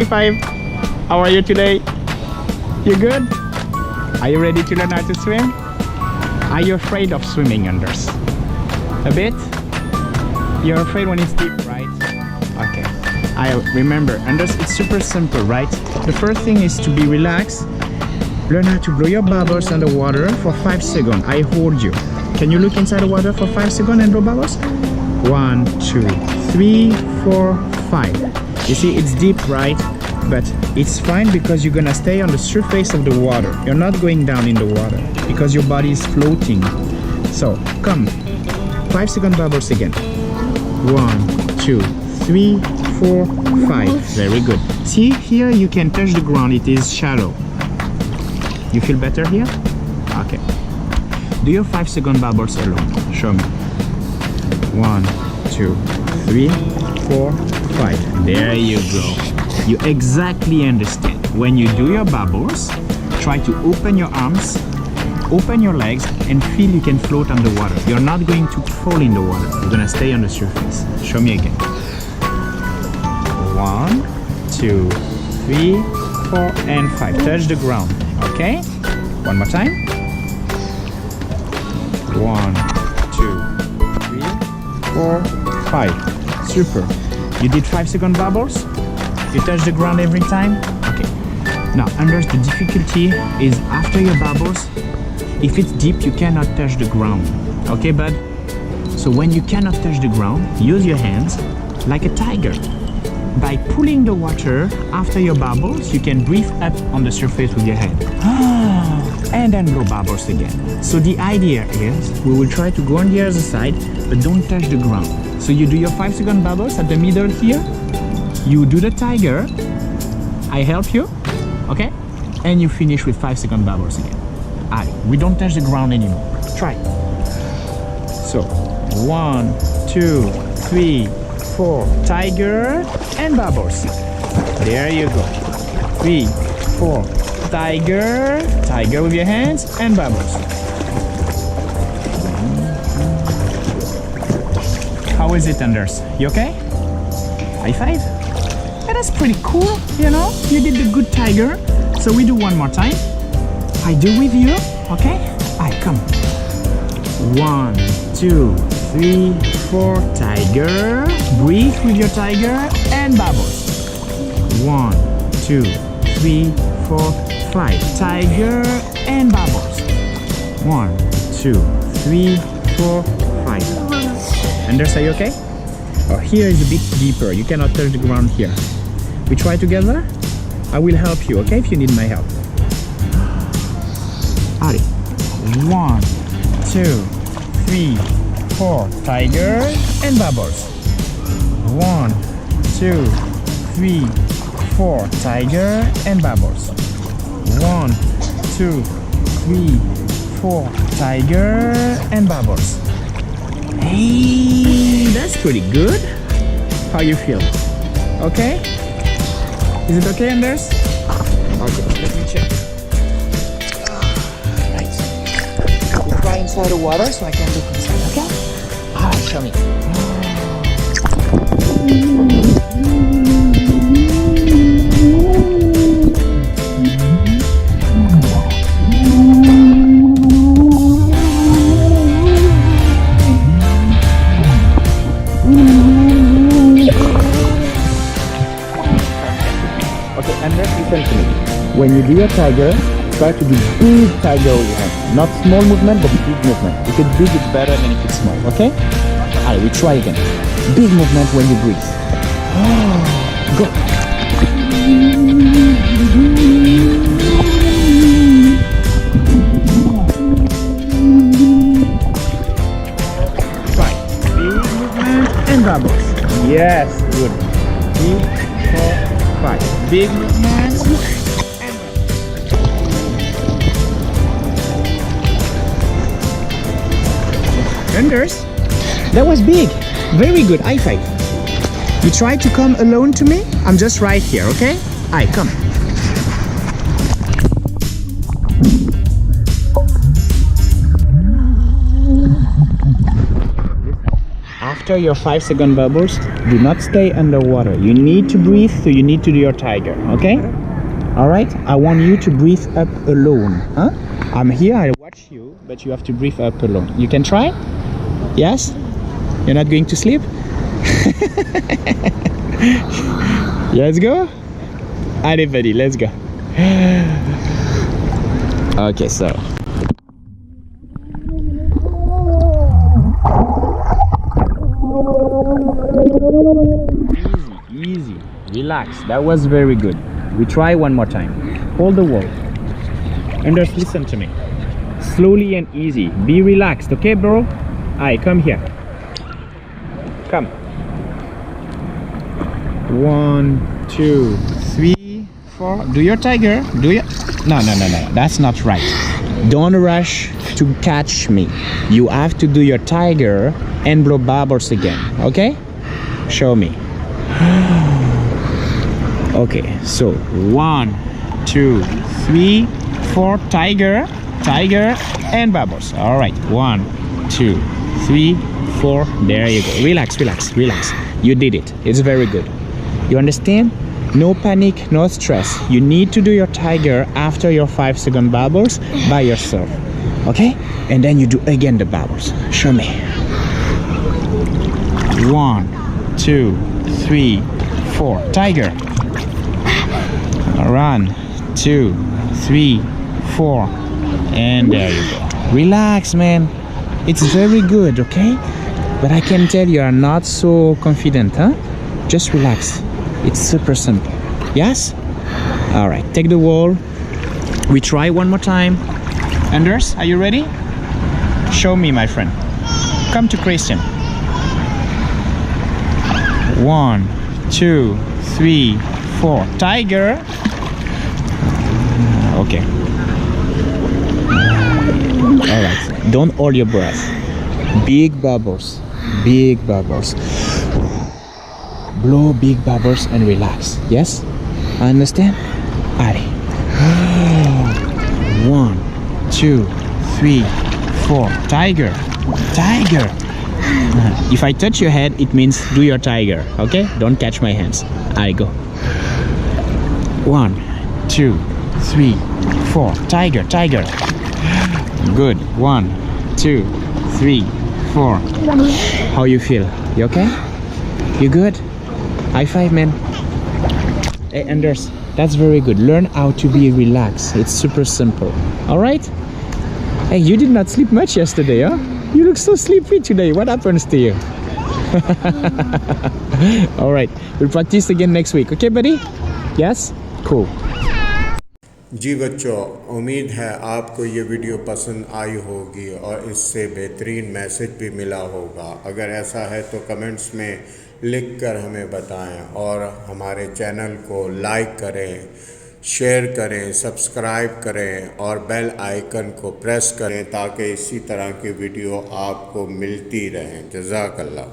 Five. How are you today? You good? Are you ready to learn how to swim? Are you afraid of swimming, Anders? A bit? You're afraid when it's deep, right? Okay. I remember, Anders, it's super simple, right? The first thing is to be relaxed. Learn how to blow your bubbles underwater for 5 seconds. I hold you. Can you look inside the water for 5 seconds and blow bubbles? 1, 2, 3, 4, 5. You see, it's deep, right? But it's fine because you're gonna stay on the surface of the water. You're not going down in the water because your body is floating. So, come. 5 second bubbles again. 1, 2, 3, 4, 5. Very good. See, here you can touch the ground. It is shallow. You feel better here? Okay. Do your 5 second bubbles alone. Show me. 1, 2, 3, 4, 5. There you go. You exactly understand. When you do your bubbles, try to open your arms, open your legs, and feel you can float on the water. You're not going to fall in the water. You're gonna stay on the surface. Show me again. 1, 2, 3, 4, and 5. Touch the ground. Okay? One more time. 1, 2, 3, 4, 5. Super. You did 5 second bubbles? You touch the ground every time? Okay. Now, Anders, the difficulty is after your bubbles, if it's deep, you cannot touch the ground. Okay, bud? So when you cannot touch the ground, use your hands like a tiger. By pulling the water after your bubbles, you can breathe up on the surface with your head. And then blow bubbles again. So the idea is, we will try to go on the other side, but don't touch the ground. So you do your 5 second bubbles at the middle here. You do the tiger. I help you. Okay? And you finish with 5 second bubbles again. Alright, we don't touch the ground anymore. Try. So, 1, 2, 3, 4, tiger, and bubbles. There you go. 3, 4, tiger, tiger with your hands, and bubbles. How is it, Anders? You okay? High five? Yeah, that's pretty cool, you know? You did the good tiger. So we do one more time. I do with you, okay? Alright, come. 1, 2, 3, 4, tiger. Breathe with your tiger and bubbles. 1, 2, 3, 4, 5. Tiger and bubbles. 1, 2, 3, 4, 5. Anders, are you okay? Oh, here is a bit deeper. You cannot touch the ground here. We try together? I will help you, okay, if you need my help. Allez. 1, 2, 3, 4, tiger and bubbles. 1, 2, 3, 4, tiger and bubbles. 1, 2, 3, 4, tiger and bubbles. Hey, that's pretty good. How you feel? Okay? Is it okay, Anders? Okay, let me check. Right. You try inside the water so I can look inside, okay? Alright, show me. When you do your tiger, try to do big tiger with your hand. Not small movement, but big movement. If it's big, it's better than if it's small, okay? Alright, we try again. Big movement when you breathe. Go. Try. Big movement and bubbles. Yes, good. 3, 4, 5. Big movement. Anders, that was big. Very good. High five. You try to come alone to me? I'm just right here, okay? Alright, come. After after your 5-second bubbles, do not stay underwater. You need to breathe, so you need to do your tiger, okay? All right? I want you to breathe up alone, huh? I'm here, I watch you, but you have to breathe up alone. You can try? Yes? You're not going to sleep? Let's go? Allez, buddy, let's go. Okay, so. Easy, relax. That was very good. We try one more time. Hold the wall. And just listen to me. Slowly and easy. Be relaxed, okay, bro? Alright, come here. Come. 1, 2, 3, 4. Do your tiger. Do your. No. That's not right. Don't rush to catch me. You have to do your tiger and blow bubbles again. Okay? Show me. Okay, so 1, 2, 3, 4. Tiger, and bubbles. All right. 1, 2, 3, 4. There you go. Relax. You did it. It's very good. You understand? No panic, no stress. You need to do your tiger after your 5-second bubbles by yourself. Okay? And then you do again the bubbles. Show me. 1, 2, 3, 4. Tiger. Run. 2, 3, 4. And there you go. Relax, man. It's very good, okay? But I can tell you are not so confident, huh? Just relax. It's super simple. Yes? All right. Take the wall. We try one more time. Anders, are you ready? Show me, my friend. Come to Christian. 1, 2, 3, 4. Tiger. Okay. All right. Don't hold your breath. Big bubbles. Blow big bubbles and relax. Yes? Understand? Allez. 1, 2, 3, 4. Tiger. If I touch your head, it means do your tiger. Okay? Don't catch my hands. I go. 1, 2, 3, 4. Tiger. Good. 1, 2, 3, 4. How you feel? You okay? You good? High five, man. Hey, Anders, that's very good. Learn how to be relaxed. It's super simple. All right? Hey, you did not sleep much yesterday, huh? You look so sleepy today. What happens to you? All right. We'll practice again next week. Okay, buddy? Yes? Cool. जी बच्चों, उम्मीद है आपको ये video पसंद आई होगी और इससे बेहतरीन मैसेज भी मिला होगा। अगर ऐसा है तो कमेंट्स में लिख कर हमें बताएं और हमारे चैनल को लाइक करें, शेयर करें, सब्सक्राइब करें और बेल आइकन को प्रेस करें ताकि इसी तरह की वीडियो आपको मिलती रहें। जज़ाकल्लाह।